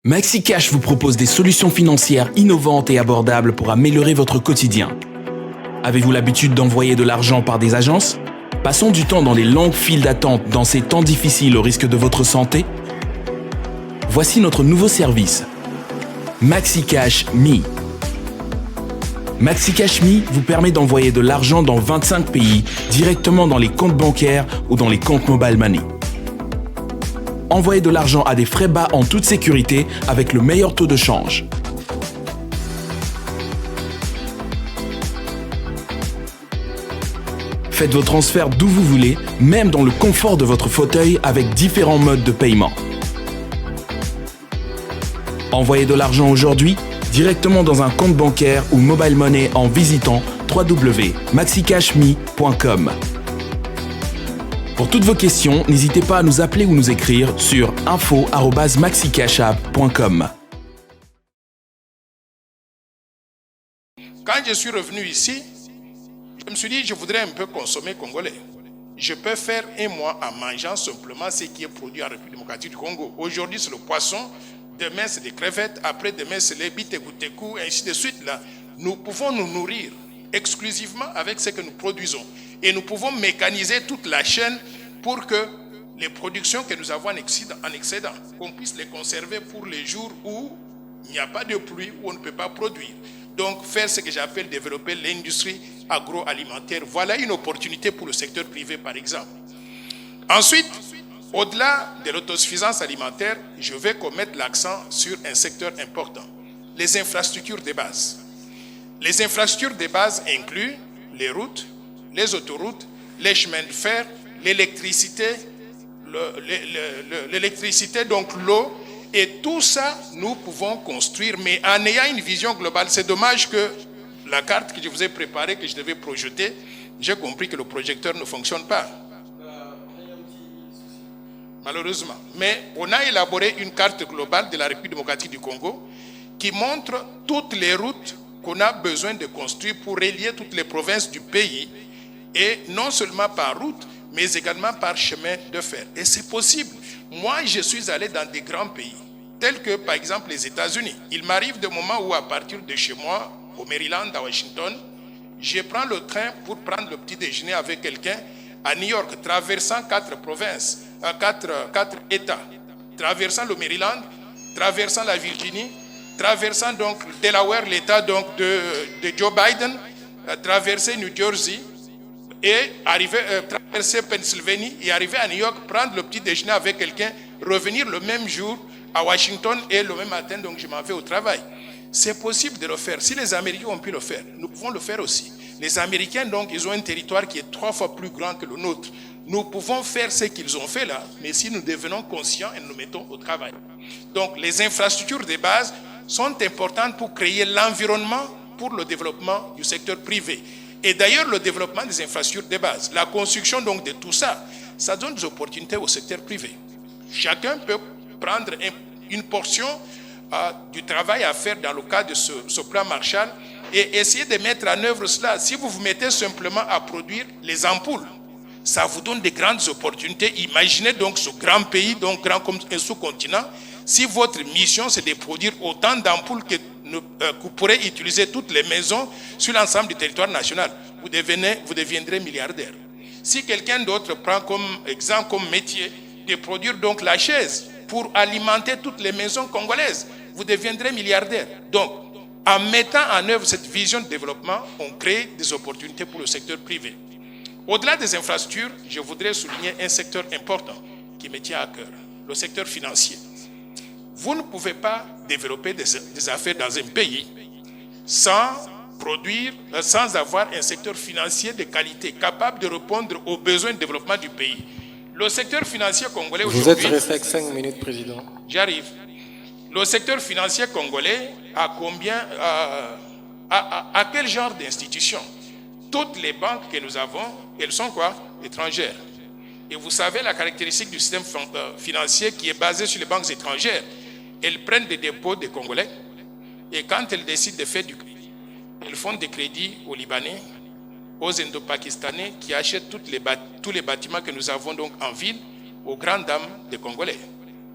MaxiCash vous propose des solutions financières innovantes et abordables pour améliorer votre quotidien. Avez-vous l'habitude d'envoyer de l'argent par des agences? Passons du temps dans les longues files d'attente dans ces temps difficiles au risque de votre santé? Voici notre nouveau service, MaxiCash Me. MaxiCash Me vous permet d'envoyer de l'argent dans 25 pays directement dans les comptes bancaires ou dans les comptes mobile money. Envoyez de l'argent à des frais bas en toute sécurité avec le meilleur taux de change. Faites vos transferts d'où vous voulez, même dans le confort de votre fauteuil avec différents modes de paiement. Envoyez de l'argent aujourd'hui directement dans un compte bancaire ou mobile money en visitant www.maxicashme.com. Pour toutes vos questions, n'hésitez pas à nous appeler ou nous écrire sur info@maxicashapp.com. Quand je suis revenu ici, je me suis dit je voudrais un peu consommer congolais. Je peux faire un mois en mangeant simplement ce qui est produit en République démocratique du Congo. Aujourd'hui, c'est le poisson, demain, c'est des crevettes, après-demain, c'est les bitekoutekou, et ainsi de suite. Là, nous pouvons nous nourrir exclusivement avec ce que nous produisons. Et nous pouvons mécaniser toute la chaîne pour que les productions que nous avons en excédent, qu'on puisse les conserver pour les jours où il n'y a pas de pluie, où on ne peut pas produire. Donc, faire ce que j'appelle développer l'industrie agroalimentaire. Voilà une opportunité pour le secteur privé, par exemple. Ensuite, au-delà de l'autosuffisance alimentaire, je vais mettre l'accent sur un secteur important, les infrastructures de base. Les infrastructures de base incluent les routes, les autoroutes, les chemins de fer, l'électricité, donc l'eau, et tout ça, nous pouvons construire, mais en ayant une vision globale. C'est dommage que la carte que je vous ai préparée, que je devais projeter, j'ai compris que le projecteur ne fonctionne pas. Malheureusement. Mais on a élaboré une carte globale de la République démocratique du Congo qui montre toutes les routes qu'on a besoin de construire pour relier toutes les provinces du pays, et non seulement par route, mais également par chemin de fer. Et c'est possible. Moi, je suis allé dans des grands pays, tels que par exemple les États-Unis. Il m'arrive des moments où à partir de chez moi, au Maryland, à Washington, je prends le train pour prendre le petit déjeuner avec quelqu'un à New York, traversant 4 provinces, 4 États, traversant le Maryland, traversant la Virginie, traversant donc Delaware, l'État donc de Joe Biden, traverser New Jersey et traverser Pennsylvanie et arriver à New York, prendre le petit déjeuner avec quelqu'un, revenir le même jour à Washington et le même matin, donc je m'en vais au travail. C'est possible de le faire. Si les Américains ont pu le faire, nous pouvons le faire aussi. Les Américains, donc, ils ont un territoire qui est 3 fois plus grand que le nôtre. Nous pouvons faire ce qu'ils ont fait là, mais si nous devenons conscients et nous mettons au travail. Donc, les infrastructures de base sont importantes pour créer l'environnement pour le développement du secteur privé. Et d'ailleurs, le développement des infrastructures de base, la construction donc de tout ça, ça donne des opportunités au secteur privé. Chacun peut prendre une portion du travail à faire dans le cadre de ce plan Marshall et essayer de mettre en œuvre cela. Si vous vous mettez simplement à produire les ampoules, ça vous donne de grandes opportunités. Imaginez donc ce grand pays, donc grand comme un sous-continent. Si votre mission c'est de produire autant d'ampoules que vous pourrez utiliser toutes les maisons sur l'ensemble du territoire national, vous deviendrez milliardaire. Si quelqu'un d'autre prend comme exemple, comme métier, de produire donc la chaise pour alimenter toutes les maisons congolaises, vous deviendrez milliardaire. Donc, en mettant en œuvre cette vision de développement, on crée des opportunités pour le secteur privé. Au-delà des infrastructures, je voudrais souligner un secteur important qui me tient à cœur, le secteur financier. Vous ne pouvez pas développer des affaires dans un pays sans avoir un secteur financier de qualité, capable de répondre aux besoins de développement du pays. Le secteur financier congolais aujourd'hui... Vous êtes resté avec 5 minutes, Président. J'arrive. Le secteur financier congolais a combien... à quel genre d'institutions? Toutes les banques que nous avons, elles sont quoi? Étrangères. Et vous savez la caractéristique du système financier qui est basé sur les banques étrangères. Elles prennent des dépôts des Congolais et quand elles décident de faire du crédit, elles font des crédits aux Libanais, aux Indo-Pakistanais qui achètent tous les bâtiments que nous avons donc en ville aux grandes dames des Congolais.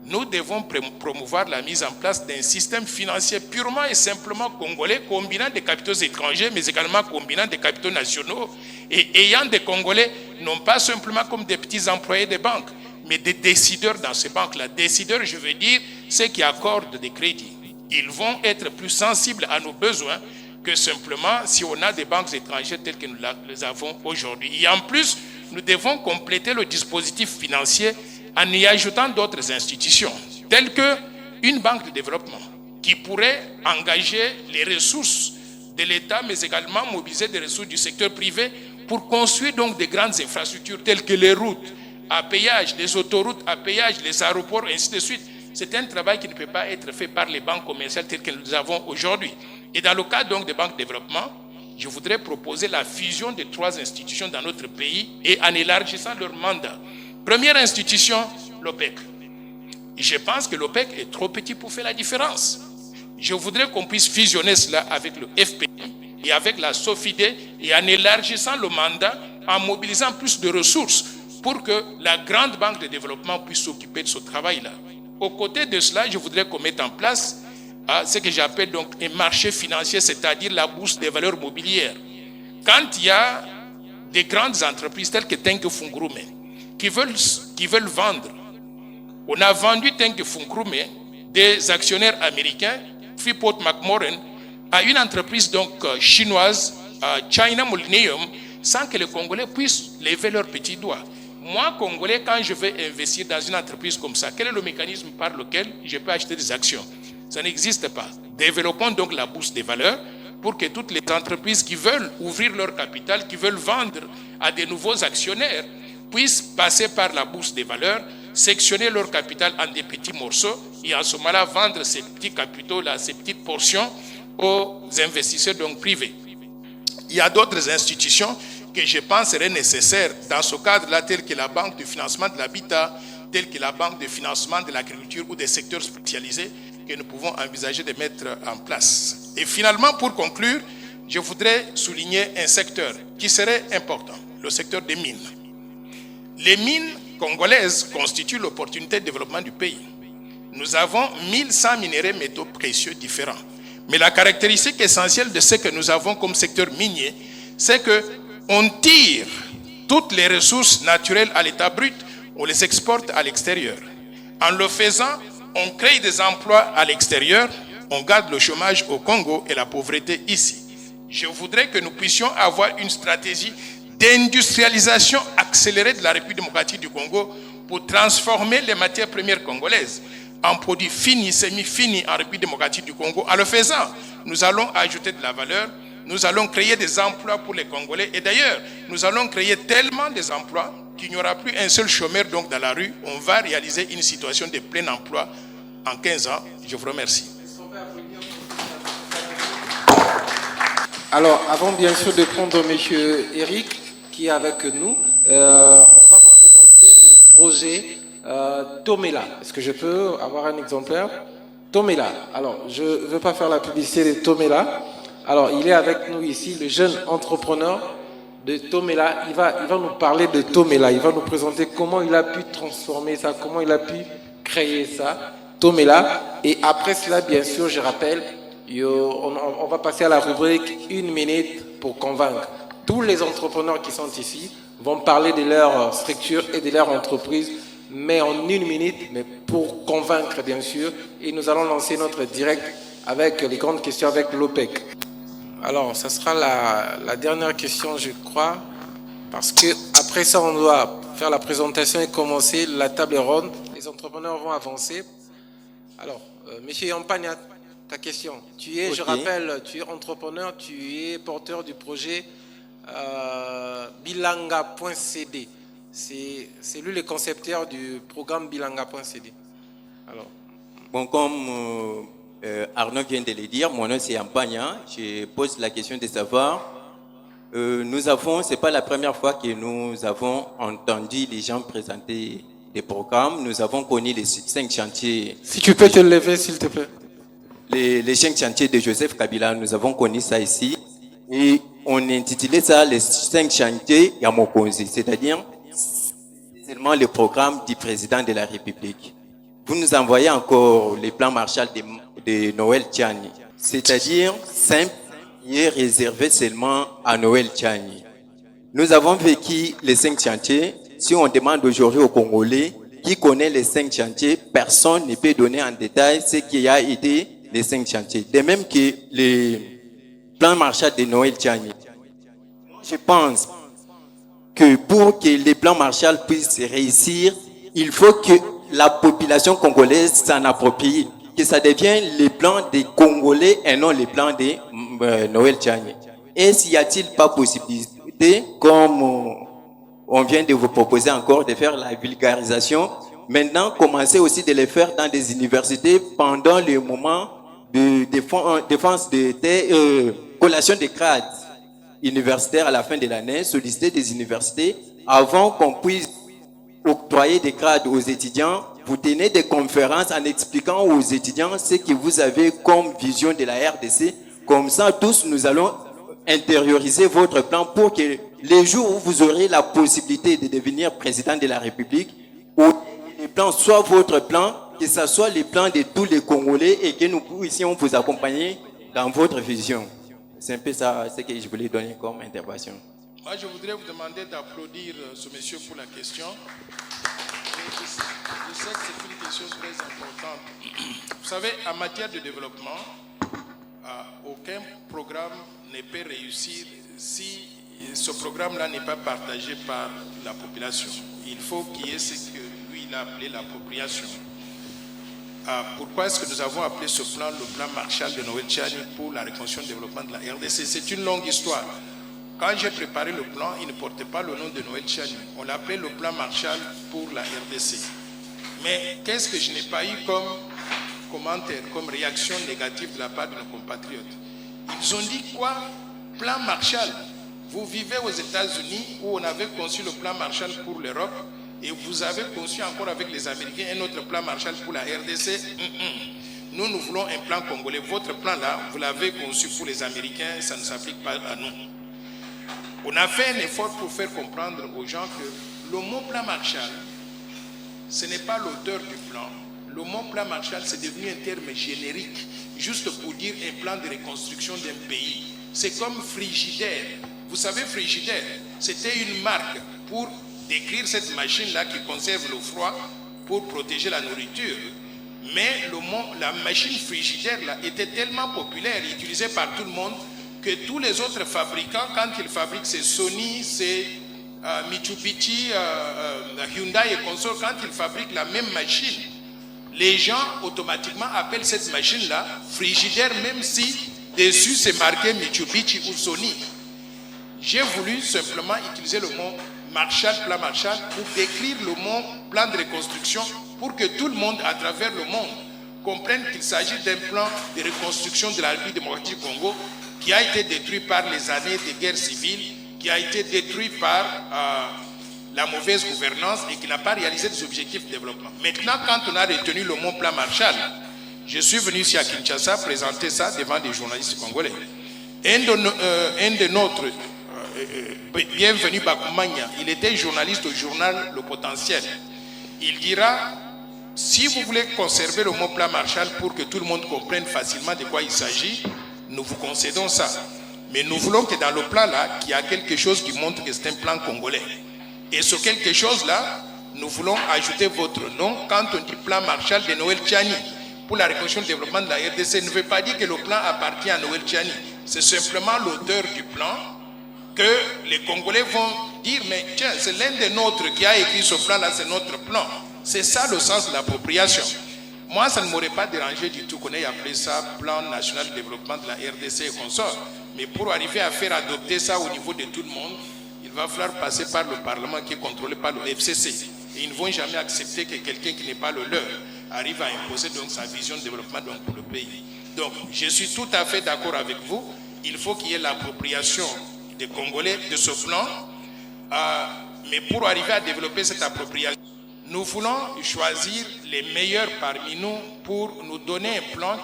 nous devons promouvoir la mise en place d'un système financier purement et simplement congolais, combinant des capitaux étrangers, mais également combinant des capitaux nationaux, et ayant des Congolais, non pas simplement comme des petits employés des banques, mais des décideurs dans ces banques-là. Décideurs, je veux dire, ceux qui accordent des crédits. Ils vont être plus sensibles à nos besoins que simplement si on a des banques étrangères telles que nous les avons aujourd'hui. Et en plus, nous devons compléter le dispositif financier en y ajoutant d'autres institutions, telles qu'une banque de développement, qui pourrait engager les ressources de l'État, mais également mobiliser des ressources du secteur privé pour construire donc des grandes infrastructures telles que les routes à péage, les autoroutes à péage, les aéroports, et ainsi de suite. C'est un travail qui ne peut pas être fait par les banques commerciales telles que nous avons aujourd'hui. Et dans le cas donc des banques de développement, je voudrais proposer la fusion de 3 institutions dans notre pays et en élargissant leur mandat. Première institution, l'OPEC. Je pense que l'OPEC est trop petit pour faire la différence. Je voudrais qu'on puisse fusionner cela avec le FPI et avec la SOFIDE et en élargissant le mandat, en mobilisant plus de ressources pour que la grande banque de développement puisse s'occuper de ce travail-là. Aux côtés de cela, je voudrais qu'on mette en place ce que j'appelle donc un marché financier, c'est-à-dire la bourse des valeurs mobilières. Quand il y a des grandes entreprises telles que Tenke Fungurume qui veulent vendre, on a vendu Tenke Fungurume des actionnaires américains, Freeport McMoran, à une entreprise donc chinoise, China Millennium, sans que les Congolais puissent lever leurs petits doigts. Moi, Congolais, quand je vais investir dans une entreprise comme ça, quel est le mécanisme par lequel je peux acheter des actions? Ça n'existe pas. Développons donc la bourse des valeurs pour que toutes les entreprises qui veulent ouvrir leur capital, qui veulent vendre à des nouveaux actionnaires, puissent passer par la bourse des valeurs, sectionner leur capital en des petits morceaux et en ce moment-là vendre ces petits capitaux-là, ces petites portions aux investisseurs donc privés. Il y a d'autres institutions que je pense seraient nécessaires dans ce cadre-là, telles que la Banque de financement de l'habitat, telles que la Banque de financement de l'agriculture ou des secteurs spécialisés que nous pouvons envisager de mettre en place. Et finalement, pour conclure, je voudrais souligner un secteur qui serait important, le secteur des mines. Les mines congolaises constituent l'opportunité de développement du pays. Nous avons 1100 minerais métaux précieux différents. Mais la caractéristique essentielle de ce que nous avons comme secteur minier, c'est qu'on tire toutes les ressources naturelles à l'état brut, on les exporte à l'extérieur. En le faisant, on crée des emplois à l'extérieur, on garde le chômage au Congo et la pauvreté ici. Je voudrais que nous puissions avoir une stratégie d'industrialisation accélérée de la République démocratique du Congo pour transformer les matières premières congolaises en produits finis, semi-finis en République démocratique du Congo. En le faisant, nous allons ajouter de la valeur, nous allons créer des emplois pour les Congolais. Et d'ailleurs, nous allons créer tellement des emplois qu'il n'y aura plus un seul chômeur donc dans la rue. On va réaliser une situation de plein emploi en 15 ans. Je vous remercie. Alors, avant bien sûr de prendre M. Eric, qui est avec nous, on va vous présenter le projet Tomela. Est-ce que je peux avoir un exemplaire? Tomela. Alors, je ne veux pas faire la publicité de Tomela. Alors, il est avec nous ici, le jeune entrepreneur de Tomela. Il va nous parler de Tomela. Il va nous présenter comment il a pu transformer ça, comment il a pu créer ça, Tomela. Et après cela, bien sûr, je rappelle, on va passer à la rubrique 1 minute pour convaincre. Tous les entrepreneurs qui sont ici vont parler de leur structure et de leur entreprise, mais en 1 minute, mais pour convaincre, bien sûr. Et nous allons lancer notre direct avec les grandes questions avec l'OPEC. Alors, ça sera la dernière question, je crois, parce que après ça, on doit faire la présentation et commencer la table ronde. Les entrepreneurs vont avancer. Alors, Monsieur Yampagna, ta question. Tu es, okay. Je rappelle, tu es entrepreneur, tu es porteur du projet Bilanga.cd. C'est lui le concepteur du programme Bilanga.cd. Alors. Bon, comme Arnaud vient de le dire, mon nom c'est Yampagna. Je pose la question de savoir, c'est pas la première fois que nous avons entendu les gens présenter des programmes. Nous avons connu les 5 chantiers. Si tu peux te lever, s'il te plaît. Les 5 chantiers de Joseph Kabila, nous avons connu ça ici. Et on intitulait ça les 5 chantiers Yamokonzi, c'est-à-dire seulement le programme du président de la République. vous nous envoyez encore les plans Marshall de Noël Tchani. C'est-à-dire simple et réservé seulement à Noël Tchani. Nous avons vécu les 5 chantiers. Si on demande aujourd'hui aux Congolais qui connaît les 5 chantiers, personne ne peut donner en détail ce qui a été les 5 chantiers. De même que les plans Marshall de Noël Tchani. Je pense que pour que les plans Marshall puissent réussir, il faut que la population congolaise s'en approprie, que ça devienne les plans des Congolais et non les plans de Noël Tchani. Est-ce y a-t-il pas possibilité, comme on vient de vous proposer encore, de faire la vulgarisation, maintenant commencer aussi de les faire dans des universités pendant le moment de défense de collation des grades universitaires à la fin de l'année, solliciter des universités avant qu'on puisse octroyer des grades aux étudiants. Vous tenez des conférences en expliquant aux étudiants ce que vous avez comme vision de la RDC. Comme ça, tous, nous allons intérioriser votre plan pour que les jours où vous aurez la possibilité de devenir président de la République, où les plans soient votre plan, que ce soit les plans de tous les Congolais et que nous puissions vous accompagner dans votre vision. C'est un peu ça ce que je voulais donner comme intervention. Moi, je voudrais vous demander d'applaudir ce monsieur pour la question. Et je sais que c'est une question très importante. Vous savez, en matière de développement, aucun programme ne peut réussir si ce programme-là n'est pas partagé par la population. Il faut qu'il y ait ce que lui il a appelé l'appropriation. Pourquoi est-ce que nous avons appelé ce plan le plan Marshall de Noël Tchani pour la reconstruction et le développement de la RDC? C'est une longue histoire. Quand j'ai préparé le plan, il ne portait pas le nom de Noël Tchani. On l'appelait le plan Marshall pour la RDC. Mais qu'est-ce que je n'ai pas eu comme commentaire, comme réaction négative de la part de nos compatriotes? Ils ont dit quoi? Plan Marshall. Vous vivez aux États-Unis où on avait conçu le plan Marshall pour l'Europe et vous avez conçu encore avec les Américains un autre plan Marshall pour la RDC. Nous, nous voulons un plan congolais. Votre plan-là, vous l'avez conçu pour les Américains, ça ne s'applique pas à nous. On a fait un effort pour faire comprendre aux gens que le mot plan Marshall, ce n'est pas l'auteur du plan. Le mot plan Marshall, c'est devenu un terme générique, juste pour dire un plan de reconstruction d'un pays. C'est comme Frigidaire. Vous savez, Frigidaire, c'était une marque pour décrire cette machine-là qui conserve le froid pour protéger la nourriture. Mais la machine Frigidaire là, était tellement populaire et utilisée par tout le monde que tous les autres fabricants, quand ils fabriquent, c'est Sony, c'est Mitsubishi, Hyundai et consorts, quand ils fabriquent la même machine, les gens automatiquement appellent cette machine-là Frigidaire, même si dessus c'est marqué Mitsubishi ou Sony. J'ai voulu simplement utiliser le mot Marshall, plan Marshall, pour décrire le mot plan de reconstruction, pour que tout le monde à travers le monde comprenne qu'il s'agit d'un plan de reconstruction de la République démocratique du Congo qui a été détruit par les années de guerre civile, qui a été détruit par la mauvaise gouvernance et qui n'a pas réalisé des objectifs de développement. Maintenant, quand on a retenu le mot plan Marshall, je suis venu ici à Kinshasa présenter ça devant des journalistes congolais. Un de nôtres, Bienvenu Bakoumania, il était journaliste au journal Le Potentiel. Il dira, si vous voulez conserver le mot plan Marshall pour que tout le monde comprenne facilement de quoi il s'agit, nous vous concédons ça. Mais nous voulons que dans le plan-là, qu'il y a quelque chose qui montre que c'est un plan congolais. Et ce quelque chose-là, nous voulons ajouter votre nom. Quand on dit plan Marshall de Noël Tchani pour la reconstruction et le développement de la RDC, ne veut pas dire que le plan appartient à Noël Tchani. C'est simplement l'auteur du plan que les Congolais vont dire, mais tiens, c'est l'un des nôtres qui a écrit ce plan-là, c'est notre plan. C'est ça le sens de l'appropriation. Moi, ça ne m'aurait pas dérangé du tout qu'on ait appelé ça Plan National de Développement de la RDC et consorts. Mais pour arriver à faire adopter ça au niveau de tout le monde, il va falloir passer par le Parlement qui est contrôlé par le FCC. Et ils ne vont jamais accepter que quelqu'un qui n'est pas le leur arrive à imposer donc sa vision de développement donc, pour le pays. Donc, je suis tout à fait d'accord avec vous. Il faut qu'il y ait l'appropriation des Congolais de ce plan. Mais pour arriver à développer cette appropriation, nous voulons choisir les meilleurs parmi nous pour nous donner un plan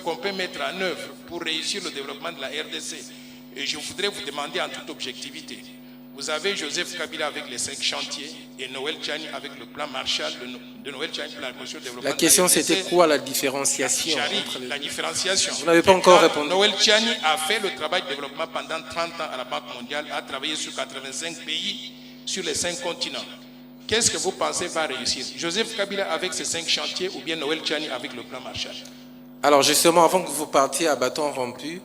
qu'on peut mettre en œuvre pour réussir le développement de la RDC. Et je voudrais vous demander en toute objectivité, Vous avez Joseph Kabila avec les 5 chantiers et Noël Tchani avec le plan Marshall de Noël Tchani pour la reconstruction et le développement. La question c'était quoi la différenciation entre les... La différenciation. Vous n'avez pas encore répondu. Noël Tchani a fait le travail de développement pendant 30 ans à la Banque mondiale, a travaillé sur 85 pays sur les 5 continents. Qu'est-ce que vous pensez va réussir? Joseph Kabila avec ses 5 chantiers ou bien Noël Tchani avec le plan Marshall? Alors justement, avant que vous partiez à bâton rompu,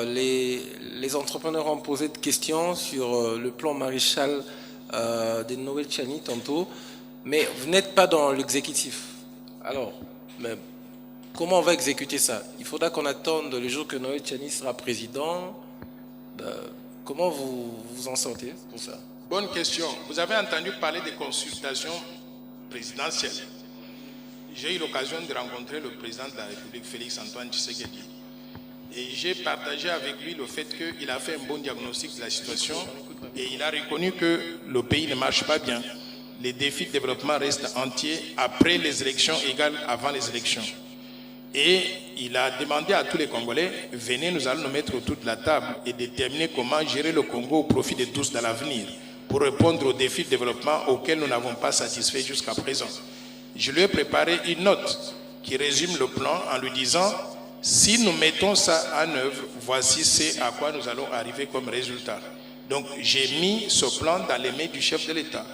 les entrepreneurs ont posé des questions sur le plan Maréchal de Noël Tchani tantôt, mais vous n'êtes pas dans l'exécutif. Alors, mais comment on va exécuter ça? Il faudra qu'on attende le jour que Noël Tchani sera président. Comment vous vous en sortez pour ça? Bonne question. Vous avez entendu parler des consultations présidentielles. J'ai eu l'occasion de rencontrer le président de la République, Félix Antoine Tshisekedi. Et j'ai partagé avec lui le fait qu'il a fait un bon diagnostic de la situation et il a reconnu que le pays ne marche pas bien. Les défis de développement restent entiers après les élections égales avant les élections. Et il a demandé à tous les Congolais, venez, nous allons nous mettre autour de la table et déterminer comment gérer le Congo au profit de tous dans l'avenir pour répondre aux défis de développement auxquels nous n'avons pas satisfait jusqu'à présent. Je lui ai préparé une note qui résume le plan en lui disant si nous mettons ça en œuvre, voici ce à quoi nous allons arriver comme résultat. Donc j'ai mis ce plan dans les mains du chef de l'État.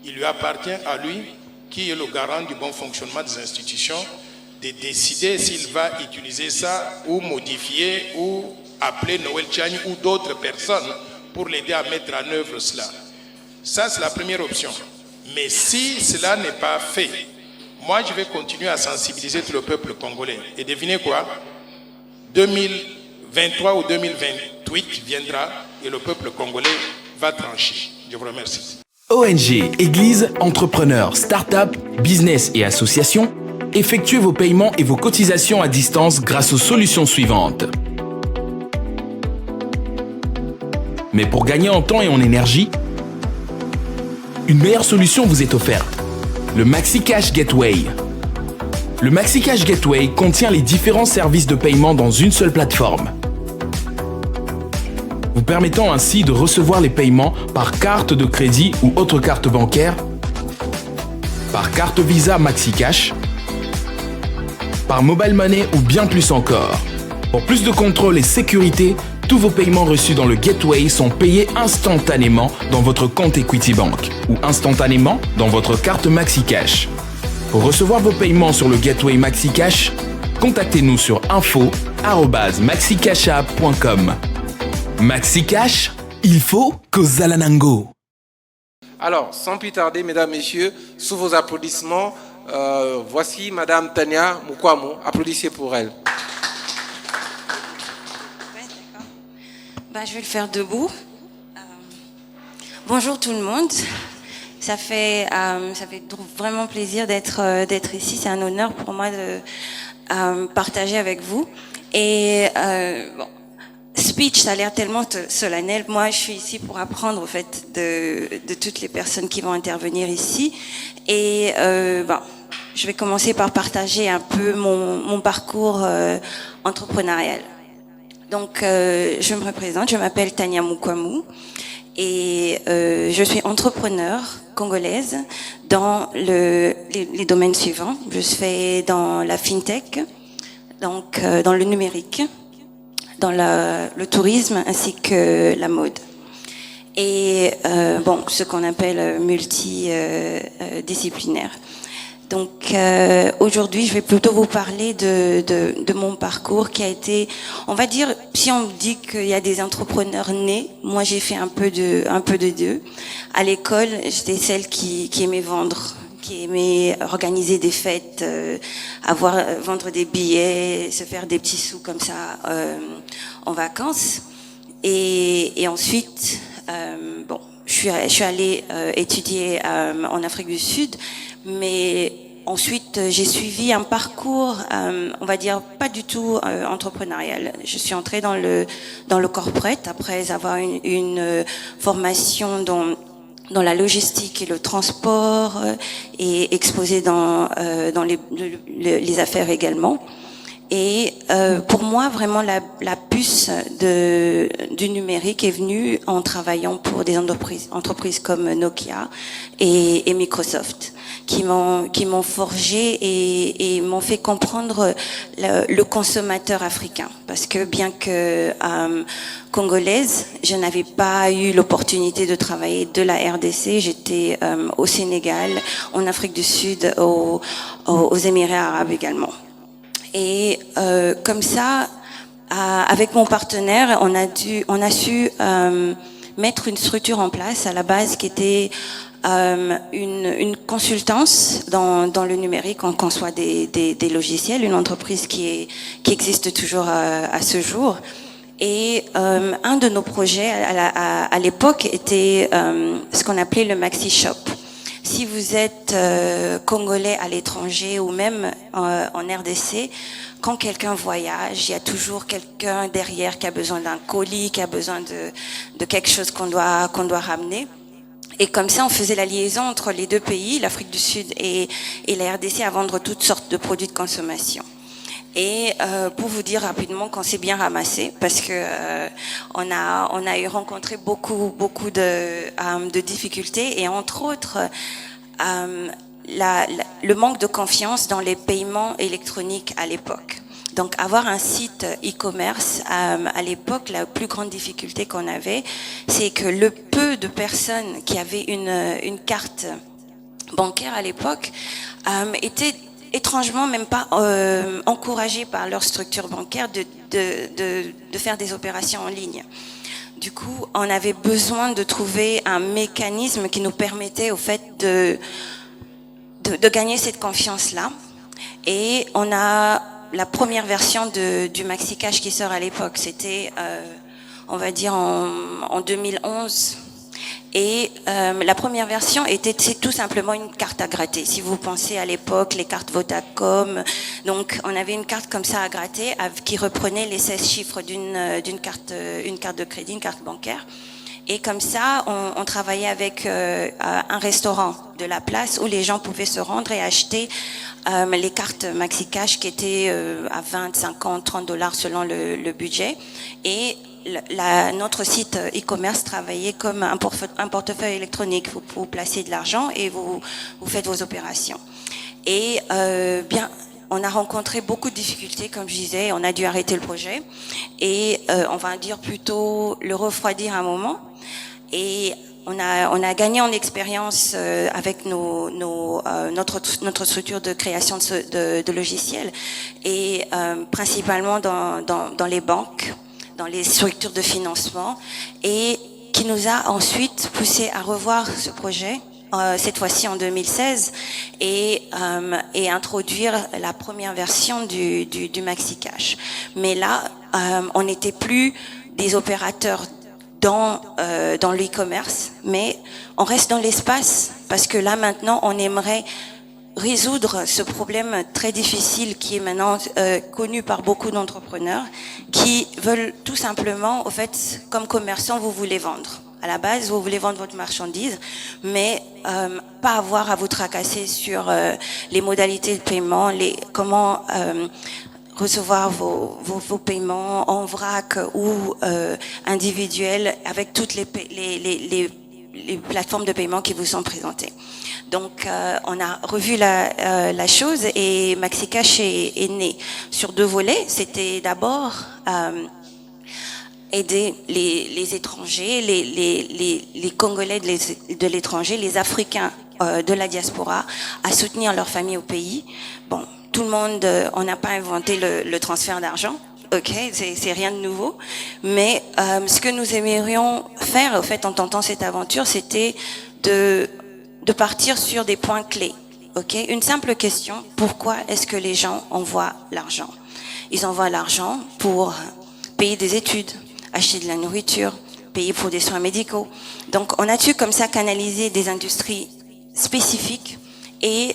Il lui appartient à lui, qui est le garant du bon fonctionnement des institutions, de décider s'il va utiliser ça ou modifier ou appeler Noël Tchani ou d'autres personnes pour l'aider à mettre en œuvre cela. Ça, c'est la première option. Mais si cela n'est pas fait, moi, je vais continuer à sensibiliser tout le peuple congolais. Et devinez quoi? 2023 ou 2028 viendra et le peuple congolais va trancher. Je vous remercie. ONG, Église, entrepreneurs, start-up, business et associations, effectuez vos paiements et vos cotisations à distance grâce aux solutions suivantes. Mais pour gagner en temps et en énergie, une meilleure solution vous est offerte. Le MaxiCash Gateway. Le MaxiCash Gateway contient les différents services de paiement dans une seule plateforme, vous permettant ainsi de recevoir les paiements par carte de crédit ou autre carte bancaire, par carte Visa MaxiCash, par Mobile Money ou bien plus encore. Pour plus de contrôle et sécurité, tous vos paiements reçus dans le Gateway sont payés instantanément dans votre compte Equity Bank ou instantanément dans votre carte MaxiCash. Pour recevoir vos paiements sur le Gateway MaxiCash, contactez-nous sur info@maxicashapp.com. MaxiCash, il faut Kozalanango. Alors, sans plus tarder, mesdames, messieurs, sous vos applaudissements, voici Madame Tania Mukwamo. Applaudissez pour elle. Je vais le faire debout. Bonjour tout le monde. Ça fait vraiment plaisir d'être ici. C'est un honneur pour moi de partager avec vous. Et speech, ça a l'air tellement solennel. Moi, je suis ici pour apprendre au fait de toutes les personnes qui vont intervenir ici. Et je vais commencer par partager un peu mon parcours entrepreneurial. Donc, je me représente, je m'appelle Tania Mukwamo et je suis entrepreneur congolaise dans les domaines suivants. Je fais dans la fintech, donc dans le numérique, dans le tourisme ainsi que la mode. Et ce qu'on appelle multidisciplinaire. Donc aujourd'hui, je vais plutôt vous parler de mon parcours qui a été, on va dire, si on dit qu'il y a des entrepreneurs nés, moi j'ai fait un peu de deux. À l'école, j'étais celle qui aimait vendre, qui aimait organiser des fêtes, vendre des billets, se faire des petits sous comme ça en vacances. Et ensuite, je suis allée étudier en Afrique du Sud. Mais ensuite, j'ai suivi un parcours, on va dire, pas du tout entrepreneurial. Je suis entrée dans le corporate après avoir une formation dans la logistique et le transport et exposée dans les affaires également. Et pour moi, vraiment, la puce du numérique est venue en travaillant pour des entreprises comme Nokia et Microsoft, qui m'ont forgé et m'ont fait comprendre le consommateur africain. Parce que bien que congolaise, je n'avais pas eu l'opportunité de travailler de la RDC. J'étais au Sénégal, en Afrique du Sud, aux Émirats arabes également. Et comme ça, avec mon partenaire, on a su mettre une structure en place à la base qui était une consultance dans le numérique. On conçoit des logiciels, une entreprise qui existe toujours à ce jour. Et un de nos projets à l'époque était ce qu'on appelait le Maxi Shop. Si vous êtes congolais à l'étranger ou même en RDC, quand quelqu'un voyage, il y a toujours quelqu'un derrière qui a besoin d'un colis, qui a besoin de quelque chose qu'on doit ramener. Et comme ça, on faisait la liaison entre les deux pays, l'Afrique du Sud et la RDC, à vendre toutes sortes de produits de consommation. Et pour vous dire rapidement qu'on s'est bien ramassé, parce que on a eu rencontré beaucoup de difficultés, et entre autres le manque de confiance dans les paiements électroniques à l'époque. Donc avoir un site e-commerce à l'époque, la plus grande difficulté qu'on avait, c'est que le peu de personnes qui avaient une carte bancaire à l'époque étaient étrangement même pas encouragés par leur structure bancaire de faire des opérations en ligne. Du coup, on avait besoin de trouver un mécanisme qui nous permettait au fait de gagner cette confiance-là. Et on a la première version du MaxiCash qui sort à l'époque. C'était, on va dire, en 2011. Et la première version c'est tout simplement une carte à gratter. Si vous pensez à l'époque, les cartes Vodacom, donc on avait une carte comme ça à gratter qui reprenait les 16 chiffres d'une carte de crédit, une carte bancaire. Et comme ça, on travaillait avec un restaurant de la place où les gens pouvaient se rendre et acheter les cartes MaxiCash qui étaient à 20, 50, 30 $ selon le budget. Et notre site e-commerce travaillait comme un portefeuille électronique. Vous placez de l'argent et vous faites vos opérations. Et on a rencontré beaucoup de difficultés, comme je disais. On a dû arrêter le projet et on va dire plutôt le refroidir un moment. Et on a gagné en expérience avec notre structure de création de logiciels et principalement dans les banques, dans les structures de financement, et qui nous a ensuite poussé à revoir ce projet, cette fois-ci en 2016, et introduire la première version du MaxiCash. Mais là, on n'était plus des opérateurs dans l'e-commerce, mais on reste dans l'espace, parce que là maintenant on aimerait résoudre ce problème très difficile qui est maintenant connu par beaucoup d'entrepreneurs qui veulent tout simplement, au fait, comme commerçant, vous voulez vendre. À la base, vous voulez vendre votre marchandise, mais pas avoir à vous tracasser sur les modalités de paiement, comment recevoir vos paiements en vrac ou individuels, avec toutes les plateformes de paiement qui vous sont présentées. Donc, on a revu la chose, et MaxiCash est né sur deux volets. C'était d'abord aider les étrangers, les Congolais de l'étranger, les Africains de la diaspora à soutenir leur famille au pays. Bon, tout le monde, on n'a pas inventé le transfert d'argent. Ok, c'est rien de nouveau. Mais ce que nous aimerions faire, au fait, en tentant cette aventure, c'était de partir sur des points clés. Ok, une simple question: pourquoi est-ce que les gens envoient l'argent? Ils envoient l'argent pour payer des études, acheter de la nourriture, payer pour des soins médicaux. Donc, on a dû comme ça canaliser des industries spécifiques et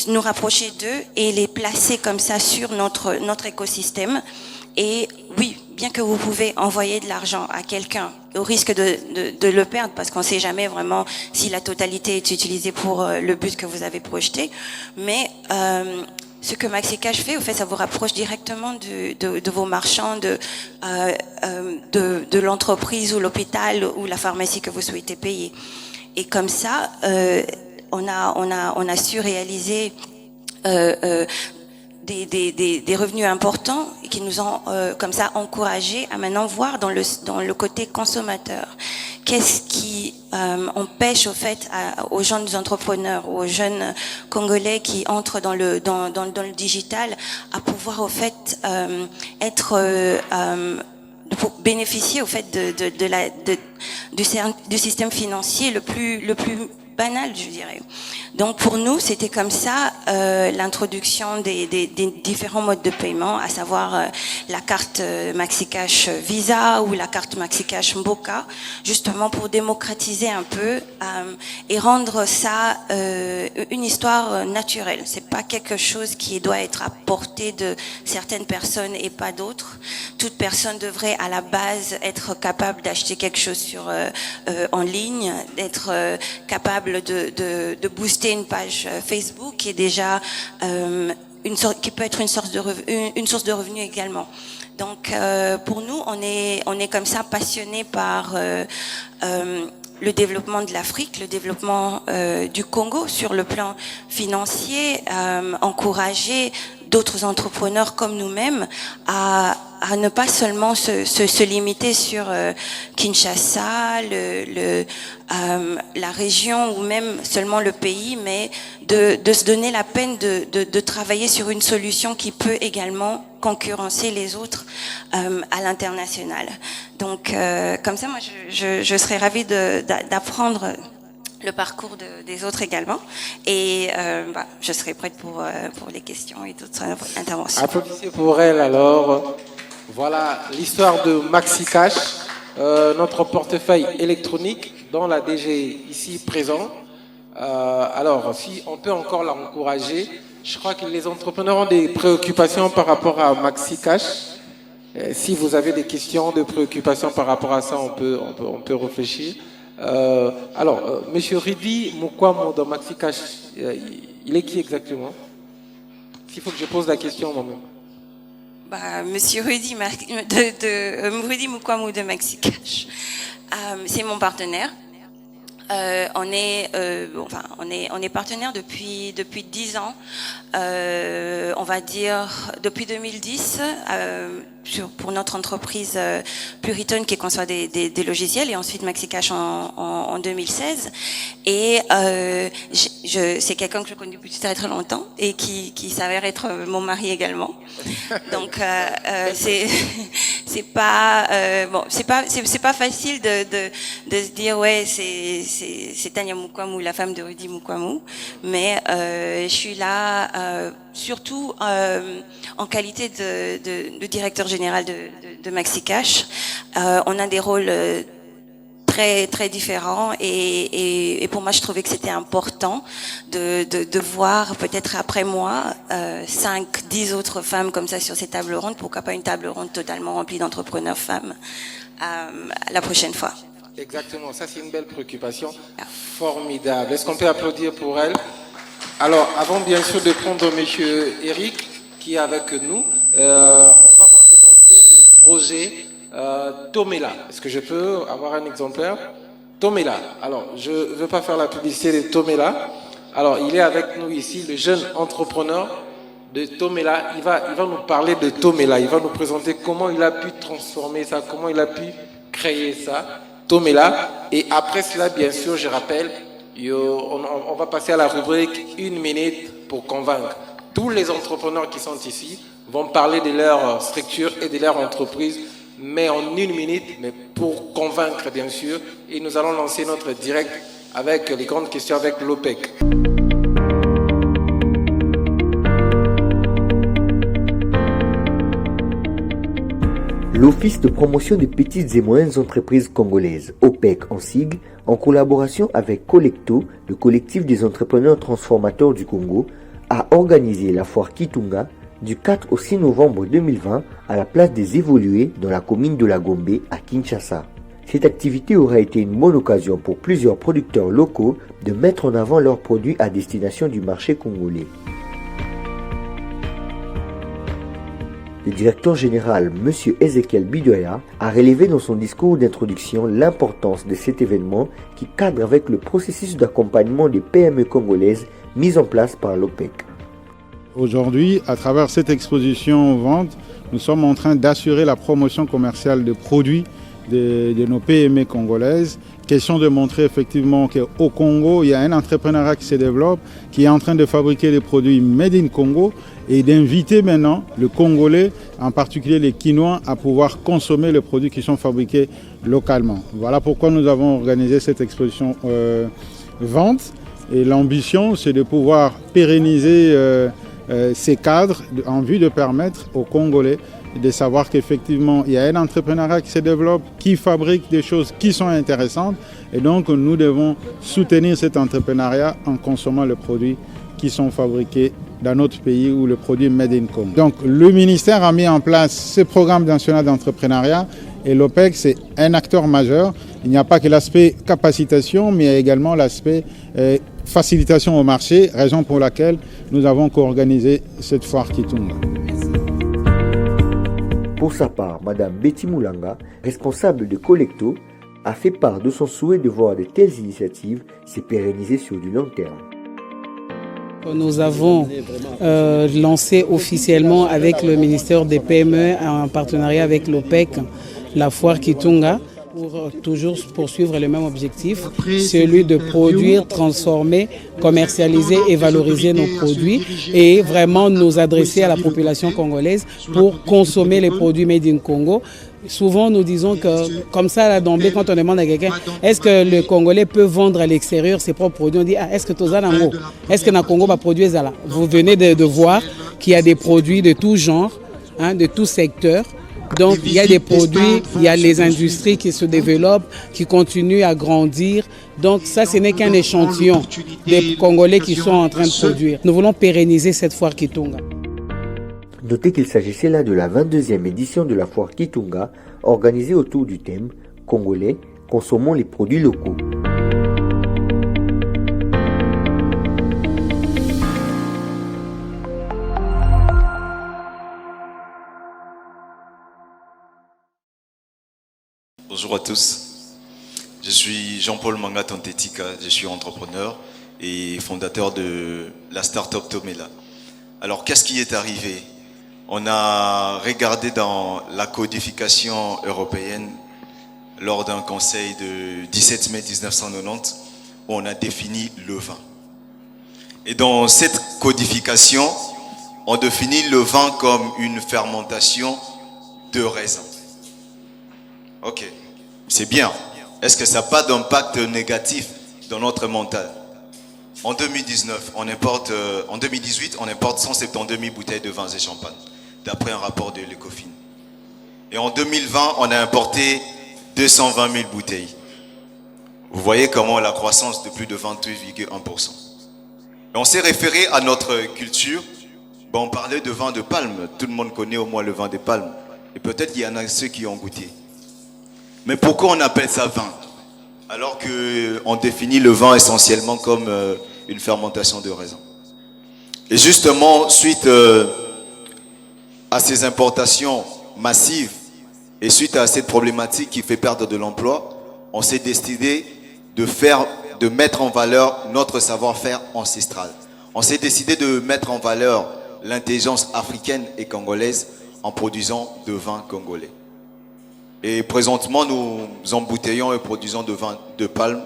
nous rapprocher d'eux et les placer comme ça sur notre écosystème. Et oui, bien que vous pouvez envoyer de l'argent à quelqu'un au risque de le perdre, parce qu'on ne sait jamais vraiment si la totalité est utilisée pour le but que vous avez projeté, mais ce que Maxicash fait, au fait, ça vous rapproche directement de vos marchands, de l'entreprise ou l'hôpital ou la pharmacie que vous souhaitez payer. Et comme ça, on a su réaliser des revenus importants qui nous ont comme ça encouragés à maintenant voir dans le côté consommateur. Qu'est-ce qui empêche au fait aux jeunes entrepreneurs, aux jeunes Congolais qui entrent dans le digital à pouvoir au fait pour bénéficier au fait du système financier le plus banal, je dirais. Donc pour nous, c'était comme ça l'introduction des différents modes de paiement, à savoir la carte Maxicash Visa ou la carte Maxicash Mboka, justement pour démocratiser un peu et rendre ça une histoire naturelle. C'est pas quelque chose qui doit être à portée de certaines personnes et pas d'autres. Toute personne devrait à la base être capable d'acheter quelque chose en ligne, d'être capable de booster une page Facebook qui est déjà qui peut être une source de revenus également. Donc pour nous, on est comme ça passionnés par le développement de l'Afrique, le développement du Congo sur le plan financier, encourager d'autres entrepreneurs comme nous-mêmes à ne pas seulement se limiter sur Kinshasa, la région ou même seulement le pays, mais de se donner la peine de travailler sur une solution qui peut également concurrencer les autres à l'international. Donc comme ça, moi je serais ravie d'apprendre le parcours des autres également, et je serai prête pour les questions et d'autres interventions. Applaudissez pour elle alors. Voilà l'histoire de Maxicash, notre portefeuille électronique dont la DG ici présent. Alors si on peut encore l'encourager, je crois que les entrepreneurs ont des préoccupations par rapport à Maxicash. Si vous avez des questions, de préoccupations par rapport à ça, on peut réfléchir. Alors, Monsieur Ridi Mukwamo de Maxicash, il est qui exactement? S'il faut que je pose la question moi-même. Monsieur Rudi Mukwamo de Maxicash, c'est mon partenaire. On est partenaires depuis 10 ans, on va dire depuis 2010 pour notre entreprise Pluritone qui conçoit des logiciels, et ensuite Maxicash en 2016. Et c'est quelqu'un que je connais depuis très très longtemps et qui s'avère être mon mari également. Donc c'est pas facile de se dire ouais c'est Tania Mukwamo, la femme de Rudi Mukwamo, mais je suis là surtout en qualité de directeur général de Maxicash. On a des rôles très très différents, et pour moi je trouvais que c'était important de voir peut-être après moi 5-10 autres femmes comme ça sur ces tables rondes. Pourquoi pas une table ronde totalement remplie d'entrepreneurs femmes la prochaine fois. Exactement, ça c'est une belle préoccupation. Formidable. Est-ce qu'on peut applaudir pour elle? Alors, avant bien sûr de prendre Monsieur Eric qui est avec nous, on va vous présenter le projet Tomela. Est-ce que je peux avoir un exemplaire? Tomela. Alors, je ne veux pas faire la publicité de Tomela. Alors, il est avec nous ici, le jeune entrepreneur de Tomela. Il va nous parler de Tomela. Il va nous présenter comment il a pu transformer ça, comment il a pu créer ça. Tomela. Et après cela, bien sûr, je rappelle, on va passer à la rubrique 1 minute pour convaincre. Tous les entrepreneurs qui sont ici vont parler de leur structure et de leur entreprise, mais en 1 minute, mais pour convaincre, bien sûr. Et nous allons lancer notre direct avec les grandes questions avec l'OPEC. L'Office de promotion des petites et moyennes entreprises congolaises, OPEC en sigle, en collaboration avec Collecto, le collectif des entrepreneurs transformateurs du Congo, a organisé la foire Kitunga du 4 au 6 novembre 2020 à la place des Évolués dans la commune de la Gombe à Kinshasa. Cette activité aura été une bonne occasion pour plusieurs producteurs locaux de mettre en avant leurs produits à destination du marché congolais. Le directeur général, M. Ezekiel Bidoya, a relevé dans son discours d'introduction l'importance de cet événement qui cadre avec le processus d'accompagnement des PME congolaises mis en place par l'OPEC. Aujourd'hui, à travers cette exposition vente, nous sommes en train d'assurer la promotion commerciale de produits de nos PME congolaises. Question de montrer effectivement qu'au Congo, il y a un entrepreneuriat qui se développe, qui est en train de fabriquer des produits made in Congo et d'inviter maintenant le Congolais, en particulier les Quinois, à pouvoir consommer les produits qui sont fabriqués localement. Voilà pourquoi nous avons organisé cette exposition vente. Et l'ambition, c'est de pouvoir pérenniser ces cadres en vue de permettre aux Congolais de savoir qu'effectivement, il y a un entrepreneuriat qui se développe, qui fabrique des choses qui sont intéressantes. Et donc, nous devons soutenir cet entrepreneuriat en consommant les produits qui sont fabriqués dans notre pays ou le produit Made in Congo. Donc, le ministère a mis en place ce programme national d'entrepreneuriat et l'OPEC, c'est un acteur majeur. Il n'y a pas que l'aspect capacitation, mais il y a également l'aspect facilitation au marché, raison pour laquelle nous avons co-organisé cette foire Kitunga. Pour sa part, Mme Betty Moulanga, responsable de Collecto, a fait part de son souhait de voir de telles initiatives se pérenniser sur du long terme. Nous avons lancé officiellement avec le ministère des PME en partenariat avec l'OPEC la foire Kitunga pour toujours poursuivre le même objectif, celui de produire, transformer, commercialiser et valoriser nos produits et vraiment nous adresser à la population congolaise pour consommer les produits made in Congo. Souvent, nous disons que, comme ça, là, d'emblée, quand on demande à quelqu'un, est-ce que le Congolais peut vendre à l'extérieur ses propres produits, on dit, est-ce que tu as Nango? Est-ce que le Congo va produire ça là? Vous venez de voir qu'il y a des produits de tout genre, de tout secteur. Donc, il y a des produits, il y a les industries qui se développent, qui continuent à grandir. Donc, ça, ce n'est qu'un échantillon des Congolais qui sont en train de produire. Nous voulons pérenniser cette foire Kitunga. Notez qu'il s'agissait là de la 22e édition de la foire Kitunga, organisée autour du thème « Congolais, consommons les produits locaux ». Bonjour à tous, je suis Jean-Paul Manga Tontetika, je suis entrepreneur et fondateur de la start-up Tomela. Alors qu'est-ce qui est arrivé? On a regardé dans la codification européenne lors d'un conseil de 17 mai 1990 où on a défini le vin. Et dans cette codification, on définit le vin comme une fermentation de raisin. Ok. C'est bien. Est-ce que ça n'a pas d'impact négatif dans notre mental? En 2018, on importe 172 000 bouteilles de vins et champagne, d'après un rapport de l'Ecofin. Et en 2020, on a importé 220 000 bouteilles. Vous voyez comment la croissance de plus de 28,1%. Et on s'est référé à notre culture. Bon, on parlait de vin de palme. Tout le monde connaît au moins le vin de palme. Et peut-être qu'il y en a ceux qui ont goûté. Mais pourquoi on appelle ça vin? Alors qu'on définit le vin essentiellement comme une fermentation de raisin. Et justement, suite à ces importations massives et suite à cette problématique qui fait perdre de l'emploi, on s'est décidé de mettre en valeur notre savoir-faire ancestral. On s'est décidé de mettre en valeur l'intelligence africaine et congolaise en produisant de vin congolais. Et présentement, nous embouteillons et produisons de vin de palme,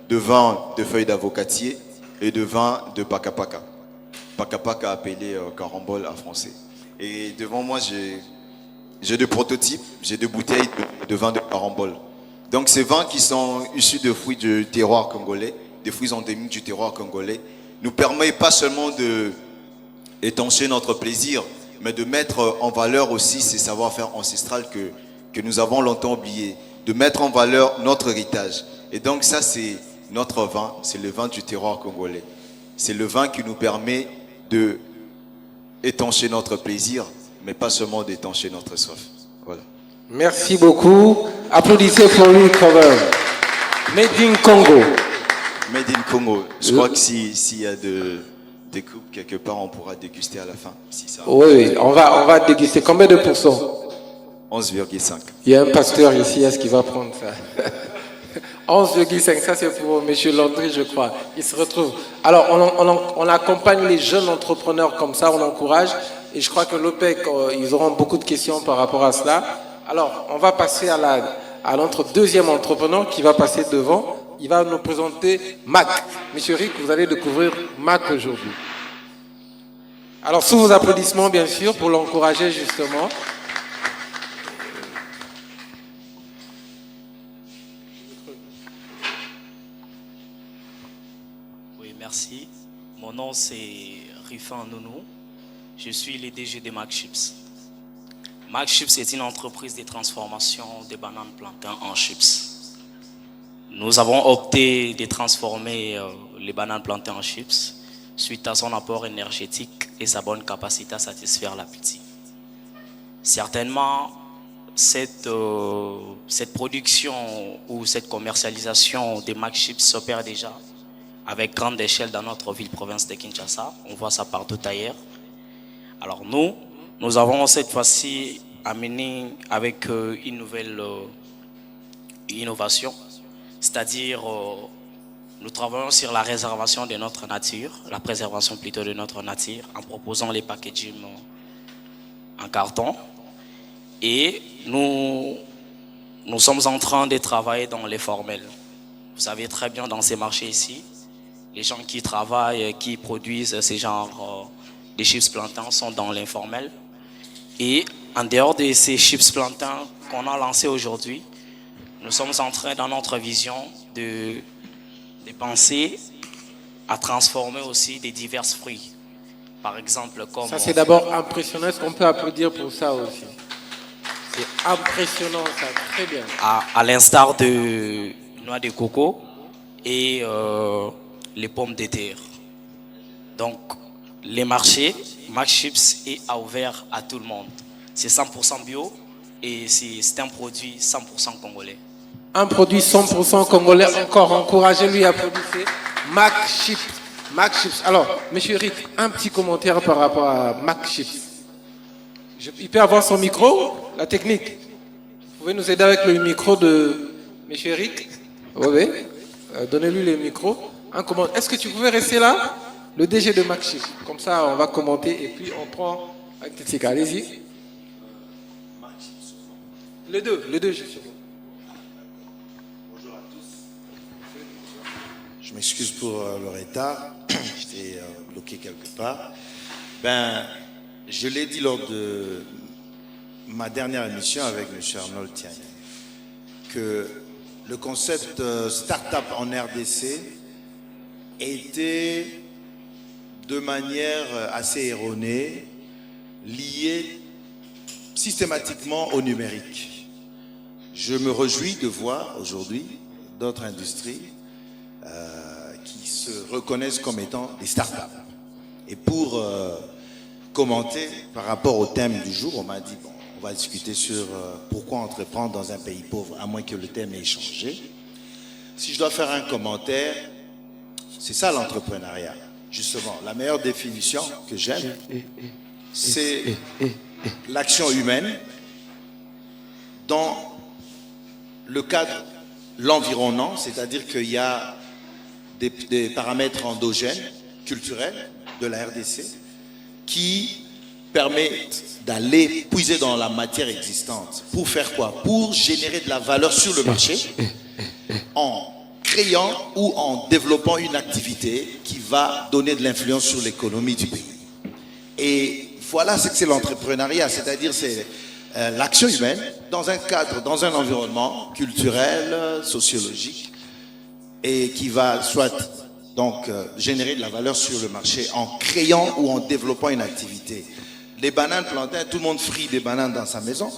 de vin de feuilles d'avocatier et de vin de paka-paka. Paka-paka appelé carambole en français. Et devant moi, j'ai des prototypes, j'ai des bouteilles de vin de carambole. Donc ces vins qui sont issus de fruits du terroir congolais, des fruits endémiques du terroir congolais, nous permettent pas seulement d'étancher notre plaisir, mais de mettre en valeur aussi ces savoir-faire ancestrales que nous avons longtemps oublié, de mettre en valeur notre héritage. Et donc ça, c'est notre vin, c'est le vin du terroir congolais. C'est le vin qui nous permet de étancher notre plaisir, mais pas seulement d'étancher notre soif. Voilà. Merci beaucoup. Applaudissez pour lui quand même. Made in Congo. Made in Congo. Je crois que s'il y a découpe quelque part, on pourra déguster à la fin. Si ça... Oui, on va déguster. Combien de pourcents? 11,5. Il y a un pasteur ici, est-ce qu'il va prendre ça? 11,5, ça c'est pour M. Landry, je crois. Il se retrouve. Alors, on accompagne les jeunes entrepreneurs comme ça, on encourage. Et je crois que l'OPEC, ils auront beaucoup de questions par rapport à cela. Alors, on va passer à notre deuxième entrepreneur qui va passer devant. Il va nous présenter Mac. Monsieur Rick, vous allez découvrir Mac aujourd'hui. Alors, sous vos applaudissements, bien sûr, pour l'encourager justement. Oui, merci. Mon nom, c'est Rifan Nounou. Je suis le DG de Mac Chips. Mac Chips est une entreprise de transformation des bananes plantains en chips. Nous avons opté de transformer les bananes plantains en chips suite à son apport énergétique et sa bonne capacité à satisfaire l'appétit. Certainement, cette production ou cette commercialisation des Mac Chips s'opère déjà avec grande échelle dans notre ville-province de Kinshasa. On voit ça partout ailleurs. Alors nous avons cette fois-ci amené avec une nouvelle innovation, c'est-à-dire nous travaillons sur la réservation de notre nature, la préservation plutôt de notre nature, en proposant les packaging en carton. Et nous sommes en train de travailler dans les formels. Vous savez très bien, dans ces marchés ici, les gens qui travaillent, qui produisent ces genres de chips plantains sont dans l'informel. Et en dehors de ces chips plantains qu'on a lancés aujourd'hui, nous sommes en train, dans notre vision, de penser à transformer aussi des divers fruits. Par exemple, comme... Ça, c'est d'abord impressionnant. Est-ce qu'on peut applaudir pour ça aussi? C'est impressionnant, ça. Très bien. À l'instar de noix de coco et les pommes de terre. Donc, les marchés, Mac Chips est ouvert à tout le monde. C'est 100% bio et c'est un produit 100% congolais. Un produit 100% congolais, encore encouragez-lui, applaudissez. Mac Chips. Mac Chips. Alors, monsieur Rick, un petit commentaire par rapport à Mac Chips. Il peut avoir son micro, la technique. Vous pouvez nous aider avec le micro de monsieur Rick? Oui. Donnez-lui le micro. Est-ce que tu pouvais rester là? Le DG de Mac Chips. Comme ça, on va commenter et puis on prend un petit. Allez-y. Les deux, justement. Bonjour à tous. Je m'excuse pour le retard. J'étais bloqué quelque part. Je l'ai dit lors de ma dernière émission avec M. Arnold Tiani, que le concept start-up en RDC était de manière assez erronée lié systématiquement au numérique. Je me réjouis de voir aujourd'hui d'autres industries qui se reconnaissent comme étant des start-up. Et pour commenter par rapport au thème du jour, on m'a dit, bon, on va discuter sur pourquoi entreprendre dans un pays pauvre, à moins que le thème ait changé. Si je dois faire un commentaire, c'est ça l'entrepreneuriat. Justement, la meilleure définition que j'aime, c'est l'action humaine dans le cadre, l'environnement, c'est-à-dire qu'il y a des paramètres endogènes, culturels de la RDC, qui permettent d'aller puiser dans la matière existante. Pour faire quoi? Pour générer de la valeur sur le marché en créant ou en développant une activité qui va donner de l'influence sur l'économie du pays. Et voilà ce que c'est l'entrepreneuriat, c'est-à-dire c'est l'action humaine dans un cadre, dans un environnement culturel, sociologique, et qui va soit donc générer de la valeur sur le marché en créant ou en développant une activité. Les bananes plantains, tout le monde frit des bananes dans sa maison,